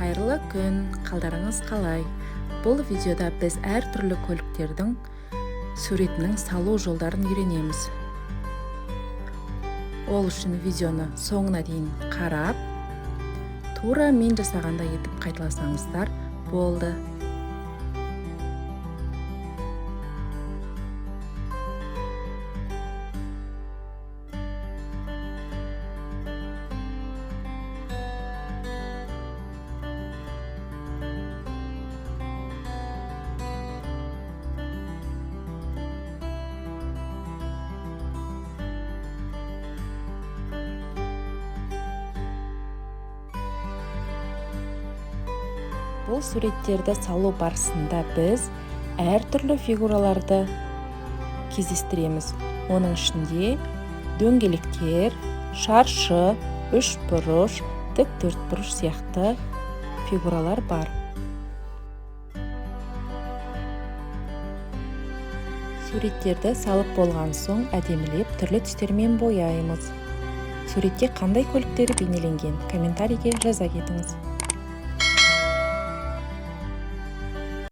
Қайырлы күн, қалдарыңыз қалай? Бұл видеода біз әртүрлі көліктердің суретінің салу жолдарын үйренеміз. Ол үшін видеоны соңына дейін қарап, тура мен жасағандай етіп қайталасаңыздар болды. Бұл суреттерді салу барысында біз әртүрлі фигураларды кездестіреміз. Оның ішінде дөңгелектер, шаршы, үшбұрыш, тік төртбұрыш сияқты фигуралар бар. Суреттерді салып болған соң әдемілеп түрлі түстермен бояймыз. Суретте қандай көліктер бейнеленген? Комментарийге жаза кетіңіз.